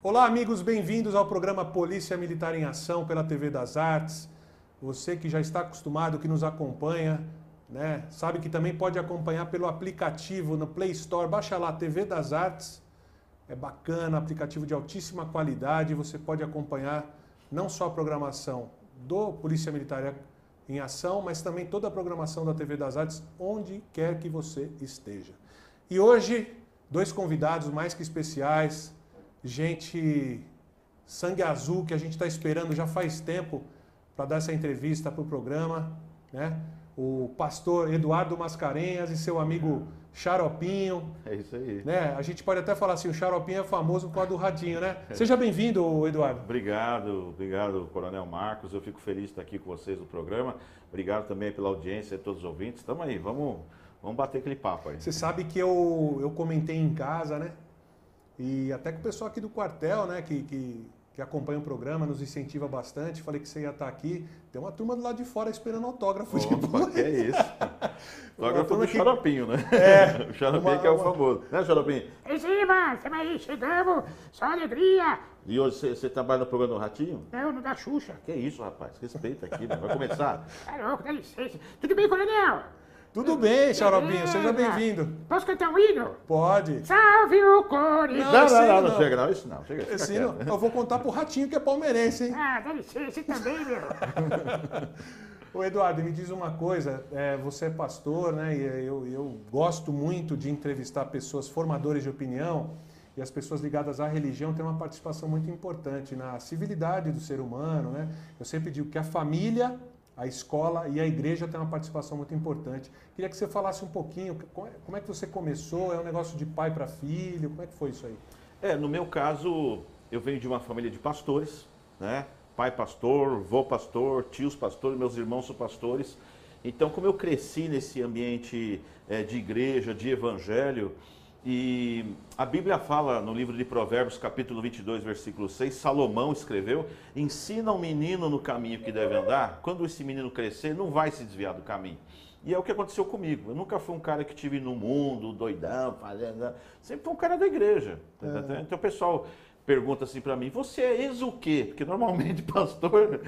Olá, amigos, bem-vindos ao programa Polícia Militar em Ação pela TV das Artes. Você que já está acostumado, que nos acompanha, né, sabe que também pode acompanhar pelo aplicativo no Play Store. Baixa lá, TV das Artes. É bacana, aplicativo de altíssima qualidade. Você pode acompanhar não só a programação do Polícia Militar em Ação, mas também toda a programação da TV das Artes, onde quer que você esteja. E hoje, dois convidados mais que especiais. Gente, sangue azul, que a gente está esperando já faz tempo para dar essa entrevista para o programa, né? O pastor Eduardo Mascarenhas e seu amigo Xaropinho. É isso aí. Né? A gente pode até falar assim, o Xaropinho é famoso por causa do Ratinho, né? Seja bem-vindo, Eduardo. Obrigado, Coronel Marcos. Eu fico feliz de estar aqui com vocês no programa. Obrigado também pela audiência de todos os ouvintes. Estamos aí, vamos bater aquele papo aí. Você sabe que eu comentei em casa, né? E até com o pessoal aqui do quartel, né, que acompanha o programa, nos incentiva bastante. Falei que você ia estar aqui. Tem uma turma do lado de fora esperando autógrafo. Opa, que é isso? Autógrafo do Xaropinho, né? É. O Xaropinho que é o famoso. Né, Xaropinho? Ei, sim, mano, estamos aí, chegamos, só alegria. E hoje você trabalha no programa do Ratinho? Não, não dá Xuxa. Que isso, rapaz? Respeita aqui, né? Vai começar? Tá louco, dá licença. Tudo bem, coronel? Tudo bem, Xaropinho, seja bem-vindo. Posso cantar um hino? Pode. Salve o Corinthians! Não chega não, isso não. Chega, Esse hino, eu vou contar pro Ratinho que é palmeirense, hein? Ah, dá licença, você também, meu. Ô Eduardo, me diz uma coisa, você é pastor, né? E eu gosto muito de entrevistar pessoas formadores de opinião, e as pessoas ligadas à religião têm uma participação muito importante na civilidade do ser humano, né? Eu sempre digo que a família, a escola e a igreja têm uma participação muito importante. Queria que você falasse um pouquinho, como é que você começou? É um negócio de pai para filho? Como é que foi isso aí? No meu caso, eu venho de uma família de pastores, né? Pai pastor, vô pastor, tios pastores, meus irmãos são pastores. Então, como eu cresci nesse ambiente de igreja, de evangelho, e a Bíblia fala no livro de Provérbios, capítulo 22, versículo 6, Salomão escreveu: ensina o menino no caminho que deve andar, quando esse menino crescer, não vai se desviar do caminho. E é o que aconteceu comigo. Eu nunca fui um cara que tive no mundo, doidão, fazendo. Sempre fui um cara da igreja. Então o pessoal pergunta assim para mim: você é ex o quê? Porque normalmente pastor,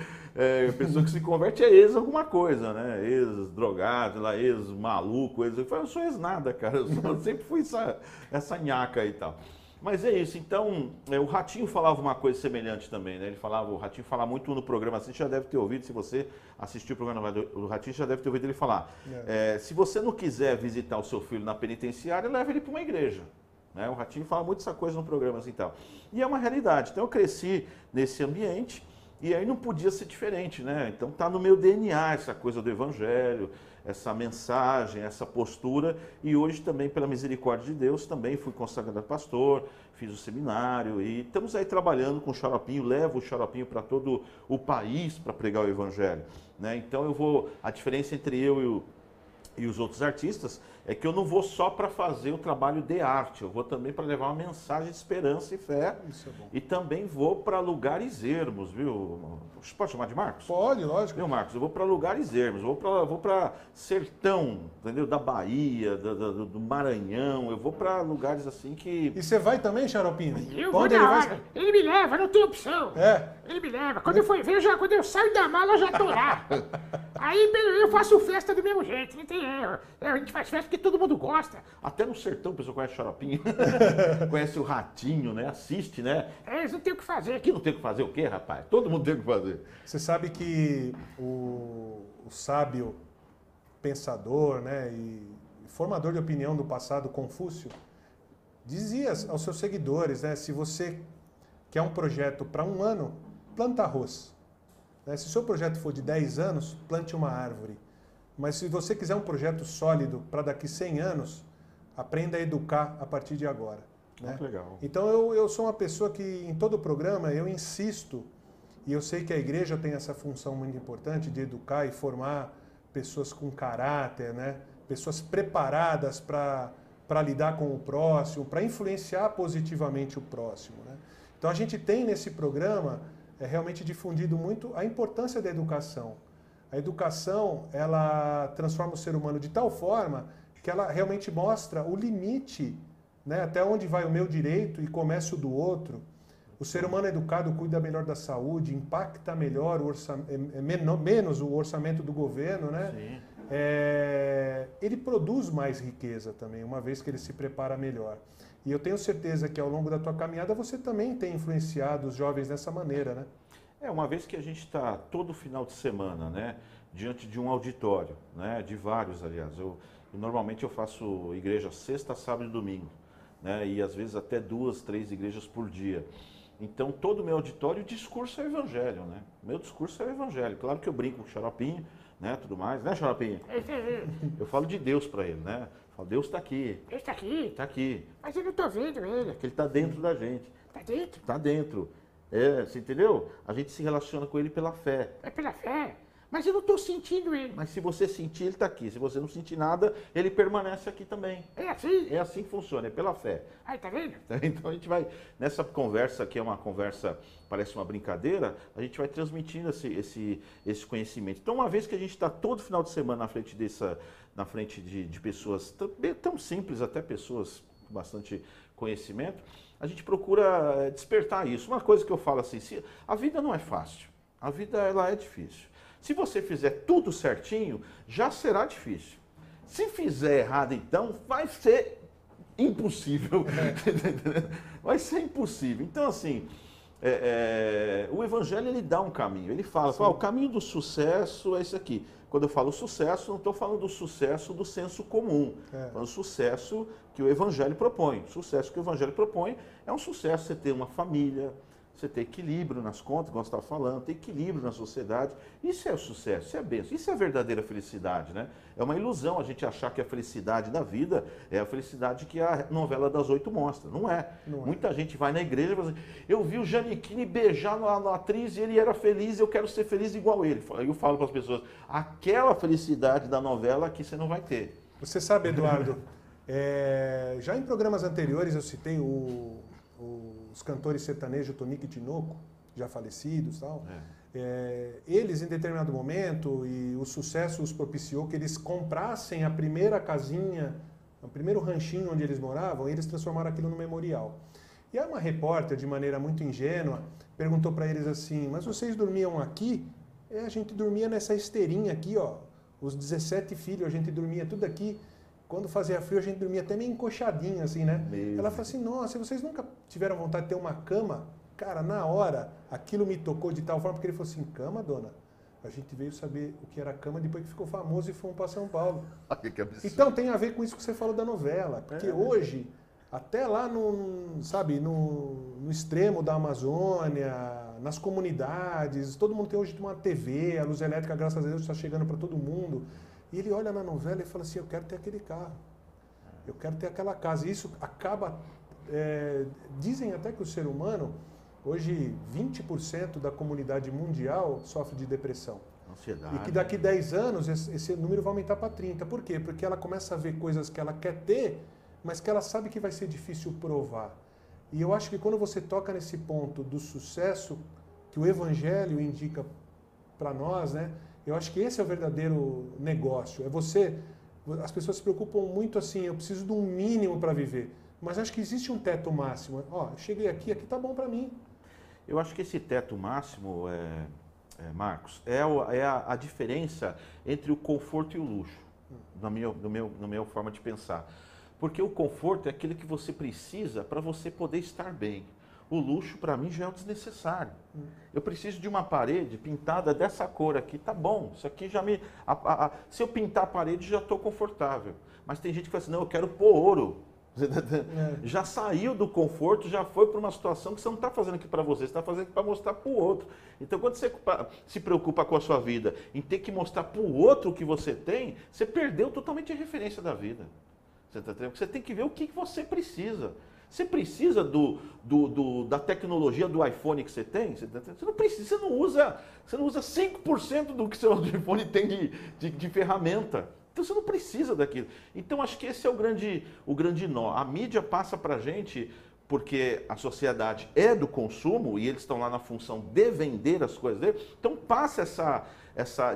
pessoa que se converte é ex alguma coisa, né? Ex-drogado, ex-maluco, eu falo, eu sou ex nada, cara. Eu sempre fui essa nhaca e tal. Mas é isso, então, o Ratinho falava uma coisa semelhante também, né? O Ratinho fala muito no programa, assim, já deve ter ouvido, se você assistiu o programa do Ratinho, já deve ter ouvido ele falar. Se você não quiser visitar o seu filho na penitenciária, leva ele para uma igreja. Né? O Ratinho fala muito essa coisa no programa assim, tal. E é uma realidade. Então eu cresci nesse ambiente e aí não podia ser diferente, né? Então tá no meu DNA essa coisa do evangelho, essa mensagem, essa postura. E hoje também, pela misericórdia de Deus, também fui consagrado a pastor, fiz o seminário e estamos aí trabalhando com o Xaropinho, levo o Xaropinho para todo o país para pregar o evangelho. Né? Então a diferença entre eu e os outros artistas é que eu não vou só para fazer o trabalho de arte, eu vou também para levar uma mensagem de esperança e fé. Isso é bom. E também vou para lugares ermos, viu? Você pode chamar de Marcos? Pode, lógico. Meu Marcos, eu vou para lugares ermos, vou para sertão, entendeu? Da Bahia, do Maranhão, eu vou para lugares assim que... E você vai também, Xaropinho? Eu vou na hora. Ele me leva, não tem opção. É. Ele me leva. Quando eu for ver, quando eu saio da mala, eu já tô lá. Aí eu faço festa do mesmo jeito, não tem erro. A gente faz festa porque todo mundo gosta. Até no sertão o pessoal conhece o Xaropinho, conhece o Ratinho, né? Assiste, né? Eles não tem o que fazer. Aqui não tem o que fazer o quê, rapaz? Todo mundo tem o que fazer. Você sabe que o sábio pensador, né, e formador de opinião do passado, Confúcio, dizia aos seus seguidores, né, se você quer um projeto para um ano, planta arroz. Né? Se o seu projeto for de 10 anos, plante uma árvore. Mas se você quiser um projeto sólido para daqui 100 anos, aprenda a educar a partir de agora. Né? Legal. Então eu sou uma pessoa que em todo o programa eu insisto, e eu sei que a igreja tem essa função muito importante de educar e formar pessoas com caráter, né? Pessoas preparadas para lidar com o próximo, para influenciar positivamente o próximo. Né? Então a gente tem nesse programa realmente difundido muito a importância da educação. A educação, ela transforma o ser humano de tal forma que ela realmente mostra o limite, né, até onde vai o meu direito e começa o do outro. O ser humano educado cuida melhor da saúde, impacta melhor menos o orçamento do governo, né? Sim. Ele produz mais riqueza também, uma vez que ele se prepara melhor. E eu tenho certeza que ao longo da tua caminhada você também tem influenciado os jovens dessa maneira, né? Uma vez que a gente está todo final de semana, né, diante de um auditório, né, de vários, aliás. Normalmente eu faço igreja sexta, sábado e domingo, né, e às vezes até 2, 3 igrejas por dia. Então todo o meu auditório, o discurso é o evangelho, né? Meu discurso é o evangelho. Claro que eu brinco com o Xaropinho, né, tudo mais, né, Xaropinho? Eu falo de Deus para ele, né? Eu falo, Deus está aqui. Ele está aqui. Está aqui. Mas eu não tô vendo ele. Que ele está dentro da gente. Tá dentro? Está dentro. Você entendeu? A gente se relaciona com ele pela fé. É pela fé. Mas eu não tô sentindo ele. Mas se você sentir, ele está aqui. Se você não sentir nada, ele permanece aqui também. É assim? É assim que funciona, é pela fé. Aí, tá vendo? Então a gente vai, nessa conversa que é uma conversa, parece uma brincadeira, a gente vai transmitindo esse conhecimento. Então uma vez que a gente está todo final de semana na frente de pessoas tão simples, até pessoas com bastante conhecimento, a gente procura despertar isso. Uma coisa que eu falo assim, a vida não é fácil, a vida ela é difícil. Se você fizer tudo certinho, já será difícil. Se fizer errado, então, vai ser impossível. Vai ser impossível. Então, assim, o Evangelho, ele dá um caminho. Ele fala, o caminho do sucesso é esse aqui. Quando eu falo sucesso, não estou falando do sucesso do senso comum. Mas o sucesso que o Evangelho propõe. O sucesso que o Evangelho propõe é um sucesso, você ter uma família, você ter equilíbrio nas contas, como você estava falando, ter equilíbrio na sociedade. Isso é o sucesso, isso é a bênção, isso é a verdadeira felicidade, né? É uma ilusão a gente achar que a felicidade da vida é a felicidade que a novela das 8 mostra. Não é. Muita gente vai na igreja e fala assim, eu vi o Giannichini beijar na atriz e ele era feliz, eu quero ser feliz igual ele. Eu falo para as pessoas, aquela felicidade da novela aqui você não vai ter. Você sabe, Eduardo, já em programas anteriores eu citei os cantores sertanejos Tonico e Tinoco, já falecidos e tal. Eles, em determinado momento, e o sucesso os propiciou que eles comprassem a primeira casinha, o primeiro ranchinho onde eles moravam, e eles transformaram aquilo no memorial. E aí uma repórter, de maneira muito ingênua, perguntou para eles assim, mas vocês dormiam aqui? A gente dormia nessa esteirinha aqui, ó. Os 17 filhos, a gente dormia tudo aqui. Quando fazia frio, a gente dormia até meio encoxadinho, assim, né? Ela falou assim, nossa, vocês nunca tiveram vontade de ter uma cama? Cara, na hora, aquilo me tocou de tal forma, porque ele falou assim, cama, dona? A gente veio saber o que era cama depois que ficou famoso e fomos para São Paulo. Que absurdo. Então, tem a ver com isso que você falou da novela. Porque hoje, até lá no extremo da Amazônia, nas comunidades, todo mundo tem hoje uma TV, a luz elétrica, graças a Deus, está chegando para todo mundo. E ele olha na novela e fala assim, eu quero ter aquele carro, eu quero ter aquela casa. E isso acaba... dizem até que o ser humano, hoje 20% da comunidade mundial sofre de depressão. Ansiedade. E que daqui 10 anos esse número vai aumentar para 30%. Por quê? Porque ela começa a ver coisas que ela quer ter, mas que ela sabe que vai ser difícil provar. E eu acho que quando você toca nesse ponto do sucesso que o Evangelho indica para nós, né? Eu acho que esse é o verdadeiro negócio. As pessoas se preocupam muito assim, eu preciso de um mínimo para viver. Mas acho que existe um teto máximo. Ó, cheguei aqui tá bom para mim. Eu acho que esse teto máximo, Marcos, é a diferença entre o conforto e o luxo, na minha forma de pensar. Porque o conforto é aquilo que você precisa para você poder estar bem. O luxo, para mim, já é o desnecessário. Eu preciso de uma parede pintada dessa cor aqui, tá bom. Isso aqui já me... se eu pintar a parede, já estou confortável. Mas tem gente que fala assim, não, eu quero pôr ouro. Já saiu do conforto, já foi para uma situação que você não está fazendo aqui para você, você está fazendo aqui para mostrar para o outro. Então, quando você se preocupa com a sua vida em ter que mostrar para o outro o que você tem, você perdeu totalmente a referência da vida. Você tem que ver o que você precisa. Você precisa da tecnologia do iPhone que você tem? Você não precisa, você não usa 5% do que seu iPhone tem de ferramenta. Então você não precisa daquilo. Então acho que esse é o grande nó. A mídia passa para a gente porque a sociedade é do consumo e eles estão lá na função de vender as coisas dele. Então passa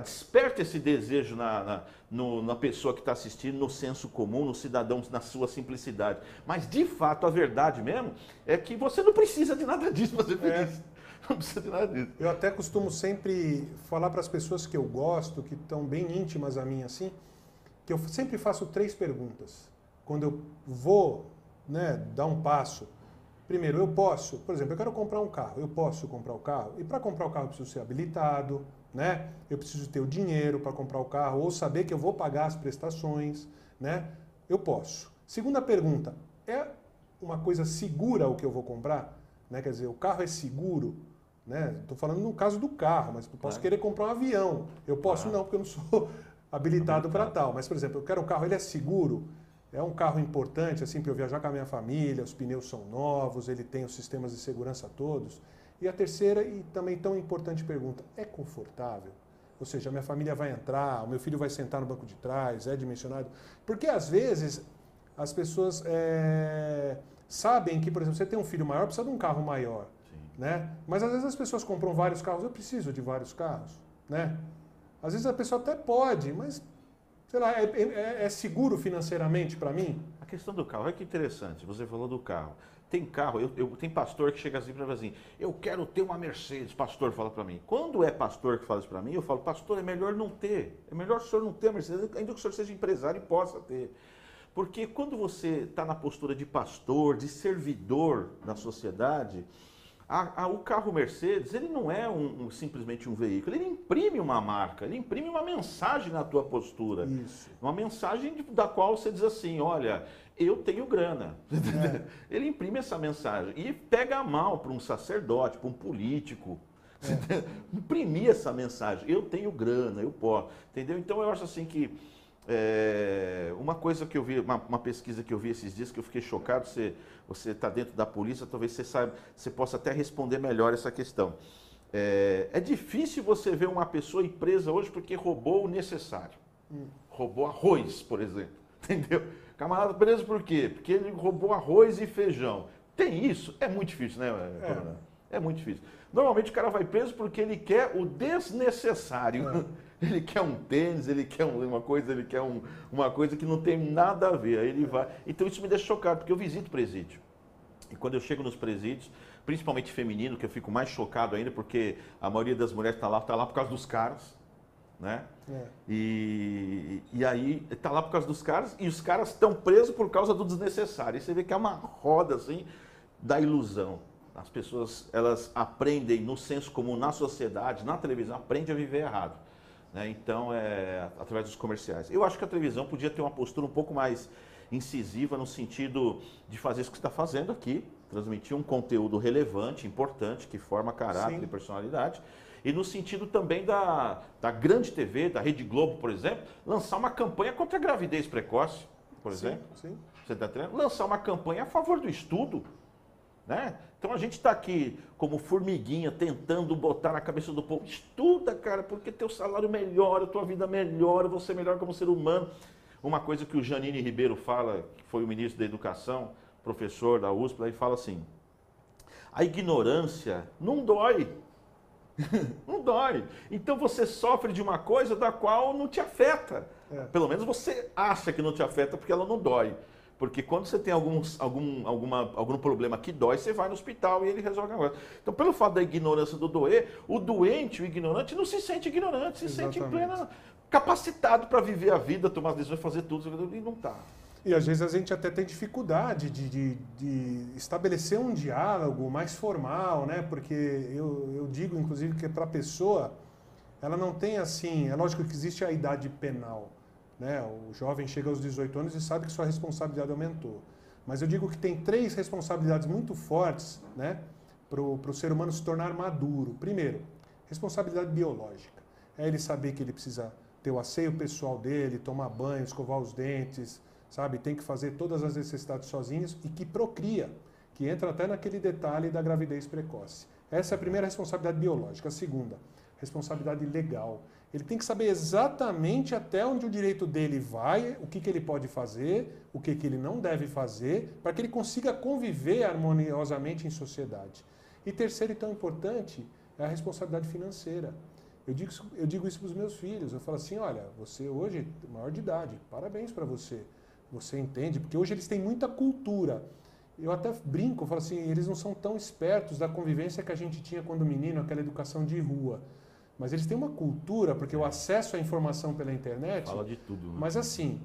desperta esse desejo na pessoa que está assistindo, no senso comum, no cidadão, na sua simplicidade. Mas de fato a verdade mesmo é que você não precisa de nada disso para ser feliz. Não precisa de nada disso. Eu até costumo sempre falar para as pessoas que eu gosto, que estão bem íntimas a mim assim, que eu sempre faço 3 perguntas. Quando eu vou, né, dar um passo. Primeiro, eu posso, por exemplo, eu quero comprar um carro, eu posso comprar o carro? E para comprar o carro eu preciso ser habilitado, né? Eu preciso ter o dinheiro para comprar o carro, ou saber que eu vou pagar as prestações, né? Eu posso. Segunda pergunta, é uma coisa segura o que eu vou comprar? Né? Quer dizer, o carro é seguro? Né? Estou falando no caso do carro, mas eu posso querer comprar um avião. Eu posso não, porque eu não sou habilitado para tal. Mas, por exemplo, eu quero um carro, ele é seguro? É um carro importante, assim, para eu viajar com a minha família, os pneus são novos, ele tem os sistemas de segurança todos. E a terceira, e também tão importante pergunta, é confortável? Ou seja, a minha família vai entrar, o meu filho vai sentar no banco de trás, é dimensionado? Porque, às vezes, as pessoas sabem que, por exemplo, você tem um filho maior, precisa de um carro maior. Né? Mas, às vezes, as pessoas compram vários carros, eu preciso de vários carros. Né? Às vezes, a pessoa até pode, mas... Sei lá, é seguro financeiramente para mim? A questão do carro, olha que interessante, você falou do carro. Tem carro, tem pastor que chega assim para mim assim, eu quero ter uma Mercedes, pastor fala para mim. Quando é pastor que fala isso para mim, eu falo, pastor, é melhor não ter. É melhor o senhor não ter a Mercedes, ainda que o senhor seja empresário e possa ter. Porque quando você está na postura de pastor, de servidor na sociedade... O carro Mercedes, ele não é simplesmente um veículo, ele imprime uma marca, ele imprime uma mensagem na tua postura. Isso. Uma mensagem da qual você diz assim, olha, eu tenho grana. Ele imprime essa mensagem e pega mal para um sacerdote, para um político. Imprimir essa mensagem, eu tenho grana, eu posso. Entendeu? Então eu acho assim que uma coisa que eu vi, uma pesquisa que eu vi esses dias que eu fiquei chocado, você está dentro da polícia, talvez você possa até responder melhor essa questão. É difícil você ver uma pessoa ir presa hoje porque roubou o necessário. Roubou arroz, por exemplo. Entendeu? Camarada preso por quê? Porque ele roubou arroz e feijão. Tem isso? É muito difícil, né, Coronel? É muito difícil. Normalmente o cara vai preso porque ele quer o desnecessário. Ele quer um tênis, ele quer uma coisa que não tem nada a ver. Aí ele vai. Então isso me deixa chocado, porque eu visito presídio. E quando eu chego nos presídios, principalmente feminino, que eu fico mais chocado ainda, porque a maioria das mulheres está lá por causa dos caras. Né? E aí está lá por causa dos caras, e os caras estão presos por causa do desnecessário. E você vê que é uma roda assim da ilusão. As pessoas, elas aprendem no senso comum, na sociedade, na televisão, aprendem a viver errado. Né? Então, através dos comerciais. Eu acho que a televisão podia ter uma postura um pouco mais incisiva no sentido de fazer isso que você está fazendo aqui, transmitir um conteúdo relevante, importante, que forma caráter e personalidade. E no sentido também da grande TV, da Rede Globo, por exemplo, lançar uma campanha contra a gravidez precoce, por exemplo. Sim. Você está entendendo? Lançar uma campanha a favor do estudo. Né? Então a gente está aqui como formiguinha tentando botar na cabeça do povo, estuda, cara, porque teu salário melhora, tua vida melhora, você melhora como ser humano. Uma coisa que o Janine Ribeiro fala, que foi o ministro da Educação, professor da USP, ele fala assim, a ignorância não dói. Não dói. Então você sofre de uma coisa da qual não te afeta. Pelo menos você acha que não te afeta porque ela não dói. Porque quando você tem algum problema que dói, você vai no hospital e ele resolve a coisa. Então, pelo fato da ignorância do doer, o doente, o ignorante, não se sente ignorante, se sente capacitado para viver a vida, tomar as decisões, fazer tudo, e não está. E às vezes a gente até tem dificuldade de estabelecer um diálogo mais formal, né? Porque eu digo, inclusive, que para a pessoa, ela não tem assim... É lógico que existe a idade penal. Né? O jovem chega aos 18 anos e sabe que sua responsabilidade aumentou. Mas eu digo que tem 3 responsabilidades muito fortes, né, para o ser humano se tornar maduro. Primeiro, responsabilidade biológica. É ele saber que ele precisa ter o asseio pessoal dele, tomar banho, escovar os dentes, sabe? Tem que fazer todas as necessidades sozinhos e que procria. que entra até naquele detalhe da gravidez precoce. Essa é a primeira responsabilidade biológica. A segunda, responsabilidade legal. Ele tem que saber exatamente até onde o direito dele vai, o que ele pode fazer, o que ele não deve fazer, para que ele consiga conviver harmoniosamente em sociedade. E terceiro e tão importante é a responsabilidade financeira. Eu digo isso para os meus filhos. Eu falo assim, olha, você hoje é maior de idade, parabéns para você. Você entende, porque hoje eles têm muita cultura. Eu até brinco, eu falo assim, eles não são tão espertos da convivência que a gente tinha quando menino, aquela educação de rua. Mas eles têm uma cultura, porque o acesso à informação pela internet... Fala de tudo. Né? Mas assim,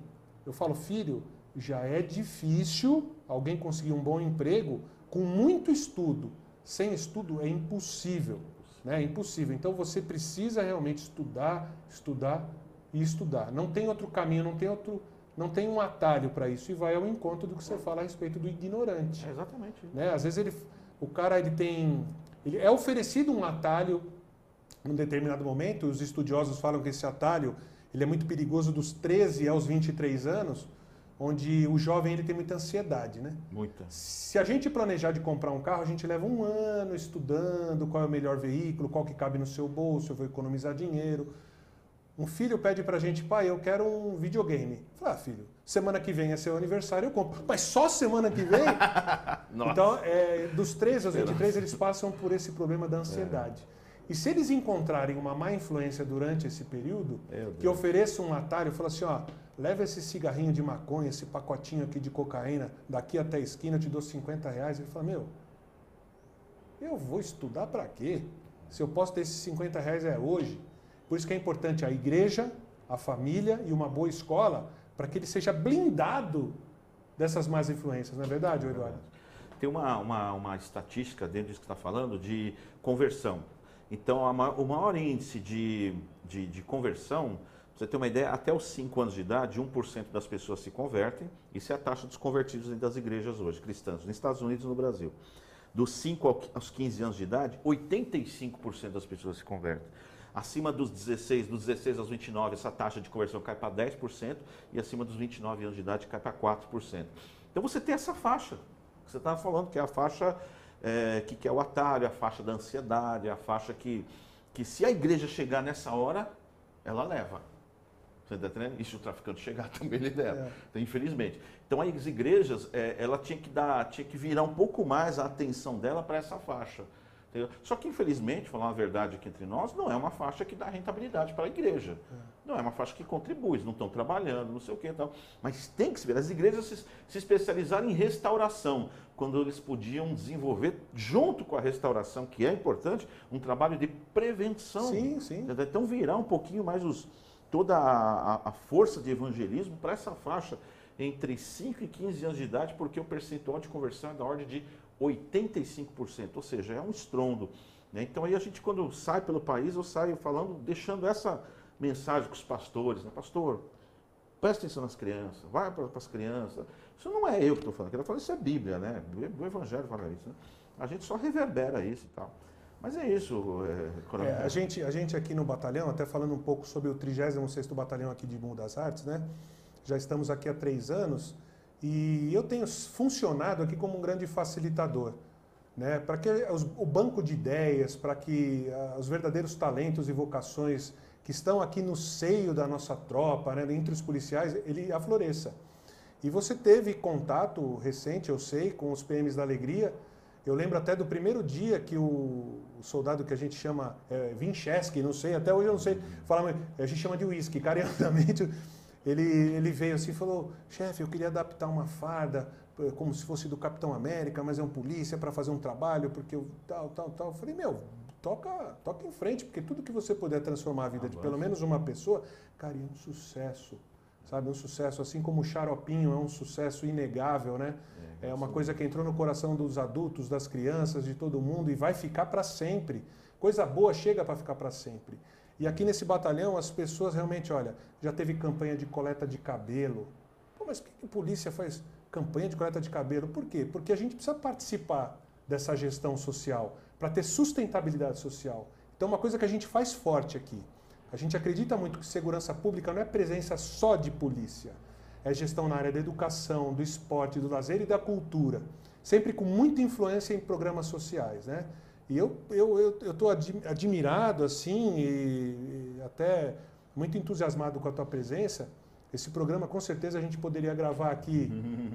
eu falo, filho, já é difícil alguém conseguir um bom emprego com muito estudo. Sem estudo é impossível. Né? É impossível. Então você precisa realmente estudar, estudar e estudar. Não tem outro caminho, não tem um atalho para isso. E vai ao encontro do que você fala a respeito do ignorante. É exatamente. Né? Às vezes ele é oferecido um atalho num determinado momento. Os estudiosos falam que esse atalho ele é muito perigoso dos 13 aos 23 anos, onde o jovem ele tem muita ansiedade, né? Muita. Se a gente planejar de comprar um carro, a gente leva um ano estudando qual é o melhor veículo, qual que cabe no seu bolso, eu vou economizar dinheiro. Um filho pede pra gente, pai, eu quero um videogame. Fala, filho, semana que vem é seu aniversário, eu compro. Mas só semana que vem? Então, dos 13 aos 23, eles passam por esse problema da ansiedade. E se eles encontrarem uma má influência durante esse período, que ofereça um atalho, fala assim, ó, leva esse cigarrinho de maconha, esse pacotinho aqui de cocaína, daqui até a esquina eu te dou 50 reais. Ele fala, meu, eu vou estudar para quê? Se eu posso ter esses 50 reais hoje. Por isso que é importante a igreja, a família e uma boa escola, para que ele seja blindado dessas más influências, não é verdade, Eduardo? Tem uma estatística dentro disso que você está falando de conversão. Então, o maior índice de conversão, pra você ter uma ideia, até os 5 anos de idade, 1% das pessoas se convertem. Isso é a taxa dos convertidos dentro das igrejas hoje, cristãs, nos Estados Unidos e no Brasil. Dos 5 aos 15 anos de idade, 85% das pessoas se convertem. Acima dos 16 aos 29, essa taxa de conversão cai para 10%, e acima dos 29 anos de idade cai para 4%. Então você tem essa faixa, que você estava falando, que é a faixa que é o atalho, a faixa da ansiedade, a faixa que se a igreja chegar nessa hora, ela leva. Você está entendendo? E se o traficante chegar também, ele leva. Então, infelizmente. Então as igrejas, ela tinha que virar um pouco mais a atenção dela para essa faixa. Entendeu? Só que, infelizmente, falar uma verdade aqui entre nós, não é uma faixa que dá rentabilidade para a igreja. Não é uma faixa que contribui, eles não estão trabalhando, não sei o que e tal. Mas tem que se ver. As igrejas se especializaram em restauração, quando eles podiam desenvolver, junto com a restauração, que é importante, um trabalho de prevenção. Sim, sim. Então, virar um pouquinho mais toda a força de evangelismo para essa faixa entre 5 e 15 anos de idade, porque o percentual de conversão é da ordem de 85%, ou seja, é um estrondo. Né? Então aí a gente, quando sai pelo país, eu saio falando, deixando essa mensagem com os pastores, né? Pastor, presta atenção nas crianças, vai para as crianças. Isso não é eu que estou falando, isso é Bíblia, né? O Evangelho fala isso. Né? A gente só reverbera isso e tal. Mas é isso, Coronel. A gente aqui no batalhão, até falando um pouco sobre o 36º Batalhão aqui de Morro das Artes, né? Já estamos aqui há 3 anos, e eu tenho funcionado aqui como um grande facilitador, né? Para que o banco de ideias, para que os verdadeiros talentos e vocações que estão aqui no seio da nossa tropa, né, entre os policiais, ele afloresça. E você teve contato recente, eu sei, com os PMs da Alegria. Eu lembro até do primeiro dia que o soldado que a gente chama Vinchesky, não sei, até hoje eu não sei falar, a gente chama de uísque, carinhosamente. Ele veio assim e falou, chefe, eu queria adaptar uma farda como se fosse do Capitão América, mas é um polícia para fazer um trabalho, porque eu tal. Eu falei, toca em frente, porque tudo que você puder transformar a vida de pelo menos uma pessoa, cara, é um sucesso, sabe? Um sucesso, assim como o Xaropinho é um sucesso inegável, né? É uma coisa que entrou no coração dos adultos, das crianças, de todo mundo e vai ficar para sempre. Coisa boa chega para ficar para sempre. E aqui nesse batalhão, as pessoas realmente, olha, já teve campanha de coleta de cabelo. Pô, mas por que a polícia faz campanha de coleta de cabelo? Por quê? Porque a gente precisa participar dessa gestão social, para ter sustentabilidade social. Então, uma coisa que a gente faz forte aqui, a gente acredita muito que segurança pública não é presença só de polícia, é gestão na área da educação, do esporte, do lazer e da cultura. sempre com muita influência em programas sociais, né? E eu estou admirado, assim, e até muito entusiasmado com a tua presença. Esse programa, com certeza, a gente poderia gravar aqui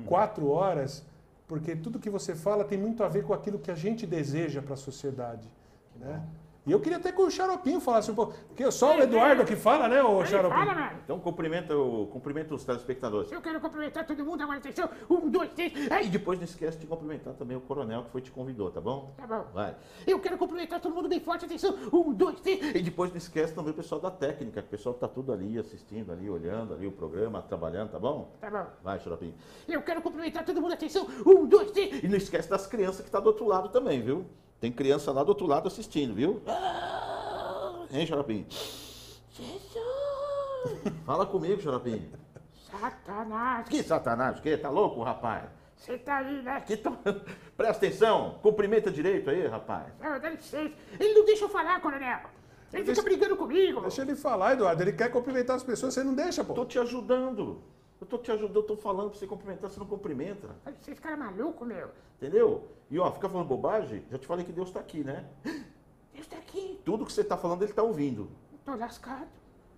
4 horas, porque tudo que você fala tem muito a ver com aquilo que a gente deseja para a sociedade, né? E eu queria até que o Xaropinho falasse um pouco, porque só o Eduardo que fala, né, o Xaropinho? Fala, mano. Então cumprimenta os telespectadores. Eu quero cumprimentar todo mundo, agora atenção. 1, 2, 3. E depois não esquece de cumprimentar também o coronel que foi te convidou, tá bom? Tá bom. Vai. Eu quero cumprimentar todo mundo bem forte, atenção. 1, 2, 3. E depois não esquece também o pessoal da técnica, que o pessoal tá tudo ali assistindo, ali, olhando ali o programa, trabalhando, tá bom? Tá bom. Vai, Xaropinho. Eu quero cumprimentar todo mundo, atenção. 1, 2, 3. E não esquece das crianças que tá do outro lado também, viu? Tem criança lá do outro lado assistindo, viu? Hein, Xaropinho? Jesus! Fala comigo, Xaropinho. Satanás! Que satanás? Que? Tá louco, rapaz? Você tá aí, né? Presta atenção, cumprimenta direito aí, rapaz. Não, dá licença. Ele não deixa eu falar, coronel. Ele fica brigando comigo. Deixa ele falar, Eduardo. Ele quer cumprimentar as pessoas, você não deixa, pô. Tô te ajudando. Eu tô te ajudando, eu tô falando pra você cumprimentar, você não cumprimenta. Vocês caras malucos, meu. Entendeu? E ó, fica falando bobagem, já te falei que Deus tá aqui, né? Deus tá aqui. Tudo que você tá falando, ele tá ouvindo. Tô lascado.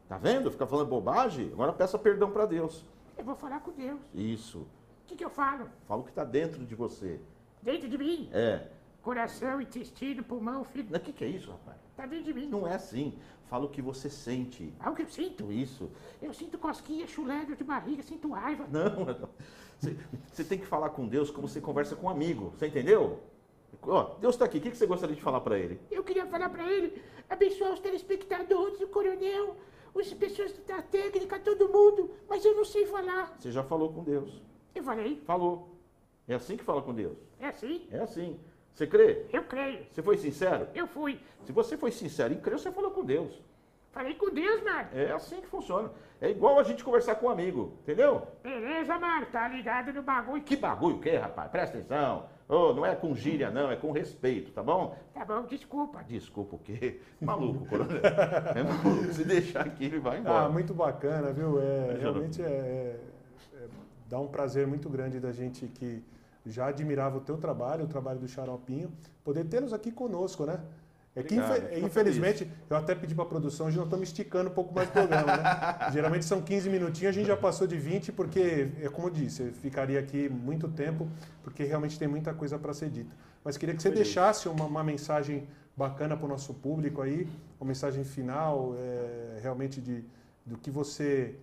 Tá vendo? Fica falando bobagem, agora peça perdão pra Deus. Eu vou falar com Deus. Isso. O que eu falo? Fala o que tá dentro de você. Dentro de mim? É. Coração, intestino, pulmão, fígado. O que é isso, rapaz? Tá dentro de mim. Não é assim. Fala o que você sente. É o que eu sinto. Isso. Eu sinto cosquinha, chulé, dor de barriga, sinto raiva. Não. Você tem que falar com Deus como você conversa com um amigo. Você entendeu? Ó, Deus está aqui. O que você gostaria de falar para ele? Eu queria falar para ele, abençoar os telespectadores, o coronel, as pessoas da técnica, todo mundo. Mas eu não sei falar. Você já falou com Deus. Eu falei. Falou. É assim que fala com Deus. É assim? É assim. Você crê? Eu creio. Você foi sincero? Eu fui. Se você foi sincero e creu, você falou com Deus. Falei com Deus, mano. É assim que funciona. É igual a gente conversar com um amigo, entendeu? Beleza, mano. Tá ligado no bagulho. Que bagulho o quê, rapaz? Presta atenção. Oh, não é com gíria, não. É com respeito, tá bom? Tá bom, desculpa. Desculpa o quê? Maluco, coronel. É maluco. Se deixar aqui, ele vai embora. Ah, muito bacana, viu? Realmente dá um prazer muito grande da gente que já admirava o teu trabalho, o trabalho do Xaropinho, poder tê-los aqui conosco, né? É que, infelizmente, eu até pedi para a produção, hoje nós estamos esticando um pouco mais o programa, né? Geralmente são 15 minutinhos, a gente já passou de 20, porque, é como eu disse, eu ficaria aqui muito tempo, porque realmente tem muita coisa para ser dita. Mas queria que você deixasse uma mensagem bacana para o nosso público aí, uma mensagem final, realmente do que você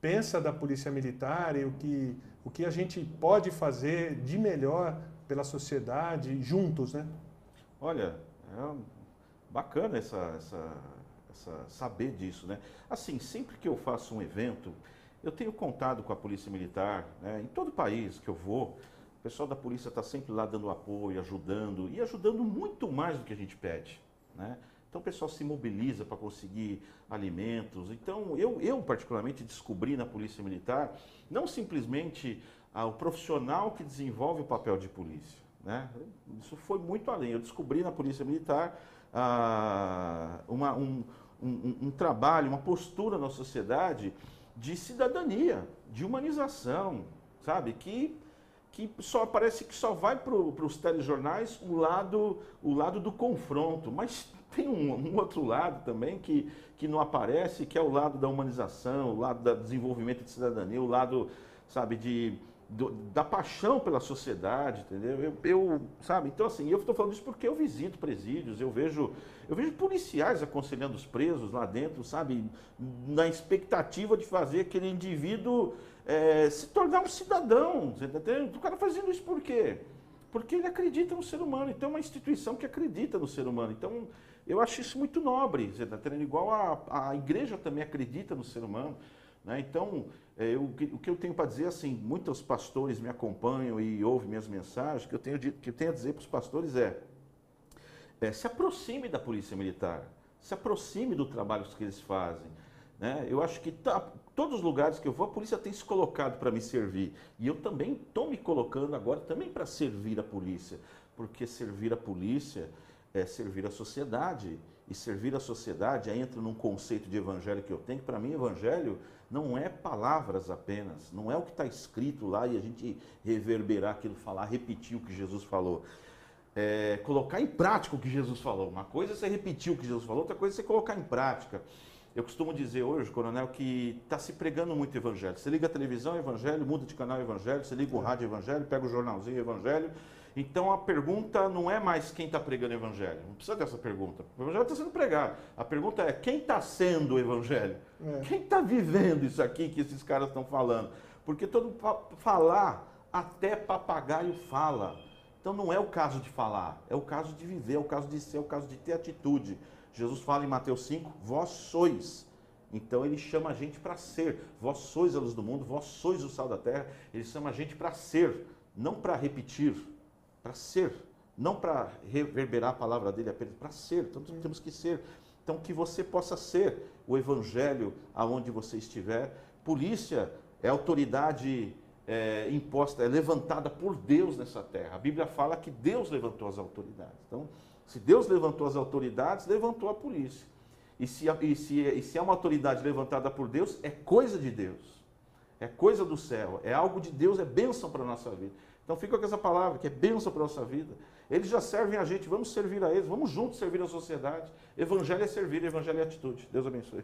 pensa da Polícia Militar e o que a gente pode fazer de melhor pela sociedade, juntos, né? Olha, bacana saber disso, né? Assim, sempre que eu faço um evento, eu tenho contato com a Polícia Militar, né? Em todo o país que eu vou, o pessoal da polícia está sempre lá dando apoio, ajudando, e ajudando muito mais do que a gente pede, né? Então o pessoal se mobiliza para conseguir alimentos. Então eu particularmente descobri na Polícia Militar, não simplesmente o profissional que desenvolve o papel de polícia, né? Isso foi muito além. Eu descobri na Polícia Militar um trabalho, uma postura na sociedade de cidadania, de humanização, sabe? Que só parece que só vai para os telejornais o lado do confronto, mas tem um outro lado também que não aparece, que é o lado da humanização, o lado do desenvolvimento de cidadania, o lado, sabe, da paixão pela sociedade, entendeu? Sabe, então assim, eu estou falando isso porque eu visito presídios, eu vejo policiais aconselhando os presos lá dentro, sabe, na expectativa de fazer aquele indivíduo se tornar um cidadão, você tá entendendo? O cara fazendo isso por quê? Porque ele acredita no ser humano, então é uma instituição que acredita no ser humano, então eu acho isso muito nobre, você está entendendo? Igual a igreja também acredita no ser humano, né? Então, o que eu tenho para dizer, assim, muitos pastores me acompanham e ouvem minhas mensagens, que eu tenho a dizer para os pastores se aproxime da Polícia Militar, se aproxime do trabalho que eles fazem, né? Eu acho que todos os lugares que eu vou, a polícia tem se colocado para me servir, e eu também estou me colocando agora também para servir a polícia, porque servir a polícia é servir a sociedade. E servir a sociedade, aí entra num conceito de evangelho que eu tenho, que para mim evangelho não é palavras apenas, não é o que está escrito lá e a gente reverberar aquilo, falar, repetir o que Jesus falou. É colocar em prática o que Jesus falou. Uma coisa é você repetir o que Jesus falou, outra coisa é você colocar em prática. Eu costumo dizer hoje, coronel, que está se pregando muito evangelho. Você liga a televisão, evangelho, muda de canal, evangelho, você liga o rádio, evangelho, pega o jornalzinho, evangelho. Então a pergunta não é mais quem está pregando o evangelho. Não precisa dessa pergunta. O evangelho está sendo pregado. A pergunta é quem está sendo o evangelho? Quem está vivendo isso aqui que esses caras estão falando? Porque todo falar, até papagaio fala. Então não é o caso de falar, é o caso de viver, é o caso de ser, é o caso de ter atitude. Jesus fala em Mateus 5, vós sois. Então ele chama a gente para ser. Vós sois a luz do mundo, vós sois o sal da terra. Ele chama a gente para ser, não para repetir, para ser. Não para reverberar a palavra dele apenas, para ser. Então temos que ser. Então que você possa ser o evangelho aonde você estiver. Polícia é autoridade imposta, é levantada por Deus nessa terra. A Bíblia fala que Deus levantou as autoridades. Então, se Deus levantou as autoridades, levantou a polícia. E se é uma autoridade levantada por Deus, é coisa de Deus. É coisa do céu. É algo de Deus, é bênção para a nossa vida. Então fica com essa palavra, que é bênção para a nossa vida. Eles já servem a gente, vamos servir a eles, vamos juntos servir a sociedade. Evangelho é servir, evangelho é atitude. Deus abençoe.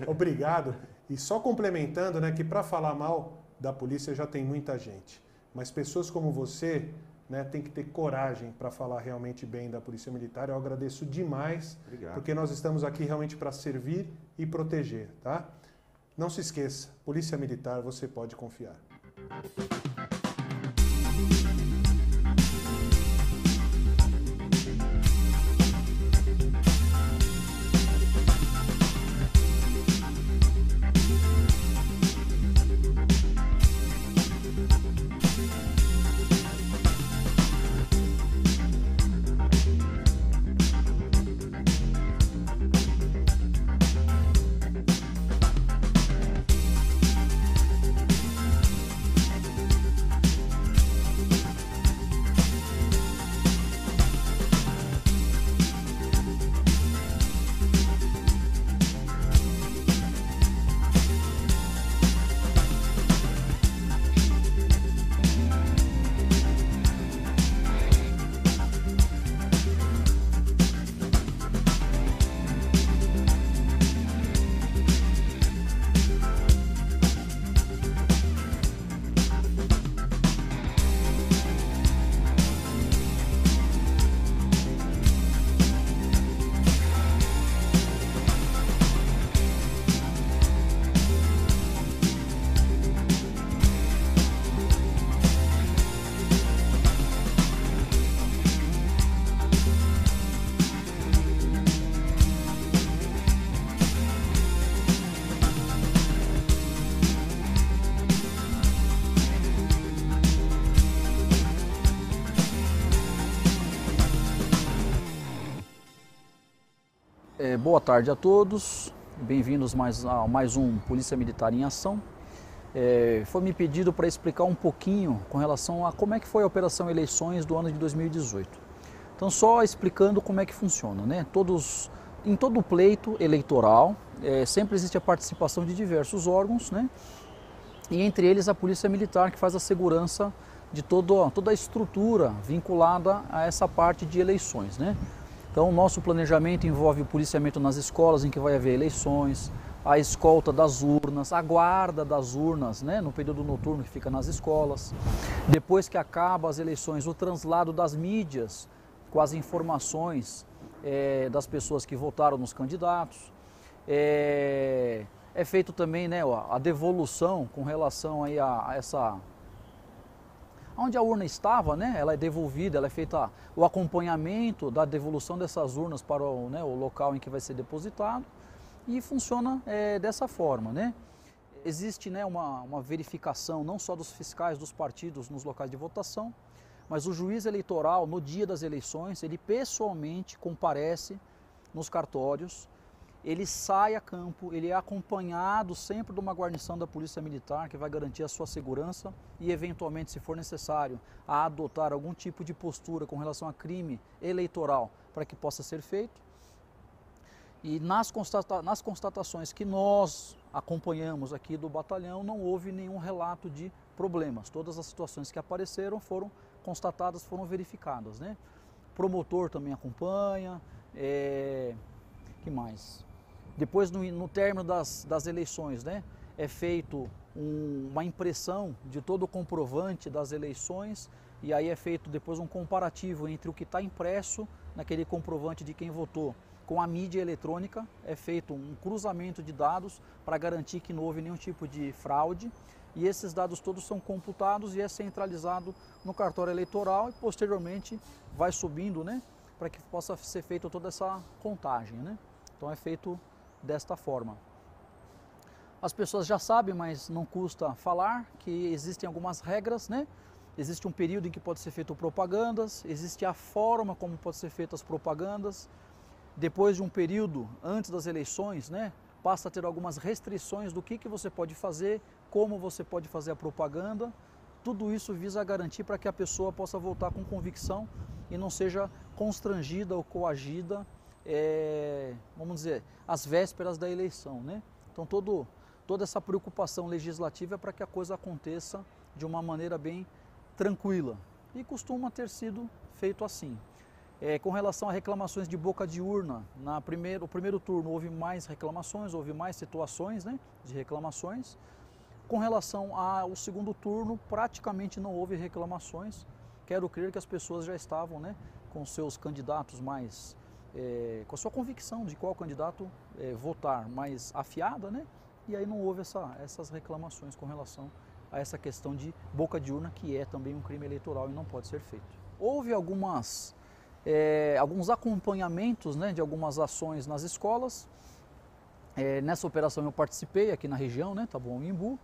Obrigado. E só complementando, né, que para falar mal da polícia já tem muita gente. Mas pessoas como você, né, tem que ter coragem para falar realmente bem da Polícia Militar. Eu agradeço demais, porque nós estamos aqui realmente para servir e proteger, tá? Não se esqueça, Polícia Militar, você pode confiar. Boa tarde a todos, bem-vindos a mais um Polícia Militar em Ação. Foi me pedido para explicar um pouquinho com relação a como é que foi a Operação Eleições do ano de 2018. Então, só explicando como é que funciona, né? Em todo o pleito eleitoral, sempre existe a participação de diversos órgãos, né? E entre eles a Polícia Militar, que faz a segurança de toda a estrutura vinculada a essa parte de eleições, né? Então, o nosso planejamento envolve o policiamento nas escolas em que vai haver eleições, a escolta das urnas, a guarda das urnas, né, no período noturno que fica nas escolas. Depois que acaba as eleições, o translado das mídias com as informações das pessoas que votaram nos candidatos. É feito também, né, a devolução com relação aí a essa... Onde a urna estava, né, ela é devolvida, ela é feita o acompanhamento da devolução dessas urnas para o local em que vai ser depositado e funciona dessa forma, né. Existe, né, uma verificação não só dos fiscais dos partidos nos locais de votação, mas o juiz eleitoral, no dia das eleições, ele pessoalmente comparece nos cartórios ele sai a campo, ele é acompanhado sempre de uma guarnição da Polícia Militar que vai garantir a sua segurança e, eventualmente, se for necessário, a adotar algum tipo de postura com relação a crime eleitoral para que possa ser feito. E nas constatações que nós acompanhamos aqui do batalhão, não houve nenhum relato de problemas. Todas as situações que apareceram foram constatadas, foram verificadas, né? Promotor também acompanha, que mais? Depois, no término das eleições, né, é feito uma impressão de todo o comprovante das eleições e aí é feito depois um comparativo entre o que está impresso naquele comprovante de quem votou com a mídia eletrônica, é feito um cruzamento de dados para garantir que não houve nenhum tipo de fraude e esses dados todos são computados e é centralizado no cartório eleitoral e posteriormente vai subindo, né, para que possa ser feita toda essa contagem, né? Então é feito desta forma. As pessoas já sabem, mas não custa falar que existem algumas regras, né? Existe um período em que pode ser feito propagandas, existe a forma como pode ser feitas as propagandas. Depois de um período antes das eleições, né, passa a ter algumas restrições do que você pode fazer, como você pode fazer a propaganda. Tudo isso visa garantir para que a pessoa possa votar com convicção e não seja constrangida ou coagida, vamos dizer, às vésperas da eleição, né? Então toda essa preocupação legislativa é para que a coisa aconteça de uma maneira bem tranquila e costuma ter sido feito assim. Com relação a reclamações de boca de urna, no primeiro turno houve mais reclamações, houve mais situações, né, de reclamações. Com relação ao segundo turno, praticamente não houve reclamações. Quero crer que as pessoas já estavam, né, com seus candidatos mais, com a sua convicção de qual candidato votar mais afiada, né, e aí não houve essas reclamações com relação a essa questão de boca de urna, que é também um crime eleitoral e não pode ser feito. Houve alguns acompanhamentos, né, de algumas ações nas escolas. Nessa operação eu participei aqui na região, né, Taboão-Imbu.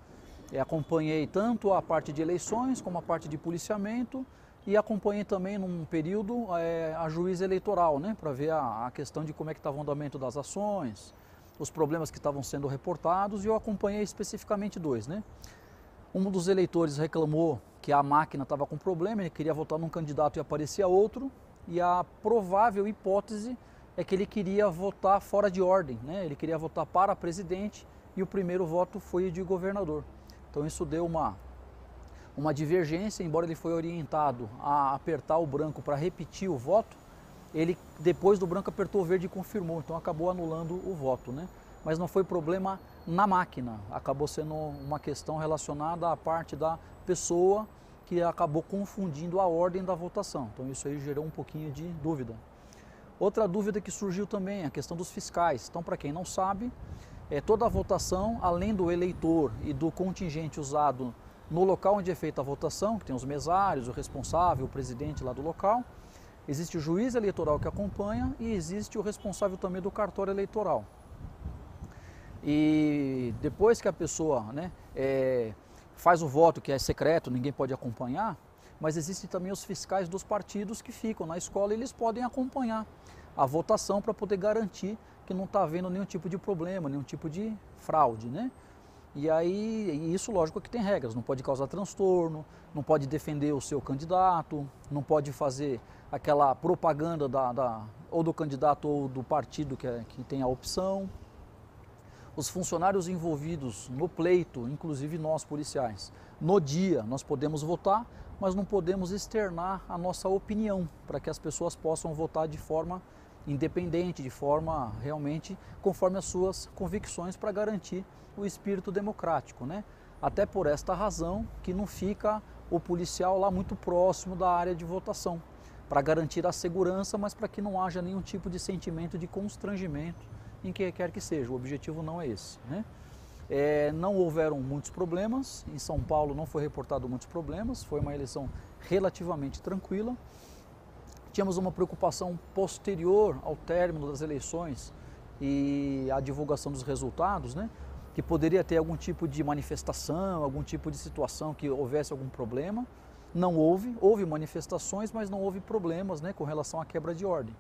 Acompanhei tanto a parte de eleições como a parte de policiamento e acompanhei também num período a juíza eleitoral, né, para ver a questão de como é que estava o andamento das ações, os problemas que estavam sendo reportados, e eu acompanhei especificamente dois, né. Um dos eleitores reclamou que a máquina estava com problema, ele queria votar num candidato e aparecia outro. E a provável hipótese é que ele queria votar fora de ordem, né? Ele queria votar para presidente e o primeiro voto foi de governador. Então isso deu uma divergência, embora ele foi orientado a apertar o branco para repetir o voto, ele depois do branco apertou o verde e confirmou, então acabou anulando o voto, né? Mas não foi problema na máquina, acabou sendo uma questão relacionada à parte da pessoa que acabou confundindo a ordem da votação. Então isso aí gerou um pouquinho de dúvida. Outra dúvida que surgiu também é a questão dos fiscais. Então, para quem não sabe, toda a votação, além do eleitor e do contingente usado no local onde é feita a votação, que tem os mesários, o responsável, o presidente lá do local, existe o juiz eleitoral que acompanha e existe o responsável também do cartório eleitoral. E depois que a pessoa, né, faz o voto, que é secreto, ninguém pode acompanhar, mas existem também os fiscais dos partidos que ficam na escola e eles podem acompanhar a votação para poder garantir que não está havendo nenhum tipo de problema, nenhum tipo de fraude, né? E aí, isso lógico que tem regras, não pode causar transtorno, não pode defender o seu candidato, não pode fazer aquela propaganda ou do candidato ou do partido que tem a opção. Os funcionários envolvidos no pleito, inclusive nós policiais, no dia nós podemos votar, mas não podemos externar a nossa opinião para que as pessoas possam votar de forma independente, de forma realmente conforme as suas convicções para garantir o espírito democrático, né? Até por esta razão que não fica o policial lá muito próximo da área de votação, para garantir a segurança, mas para que não haja nenhum tipo de sentimento de constrangimento em que quer que seja. O objetivo não é esse, né? Não houveram muitos problemas, em São Paulo não foi reportado muitos problemas, foi uma eleição relativamente tranquila. Tínhamos uma preocupação posterior ao término das eleições e à divulgação dos resultados, né? Que poderia ter algum tipo de manifestação, algum tipo de situação que houvesse algum problema. Não houve manifestações, mas não houve problemas, né, com relação à quebra de ordem.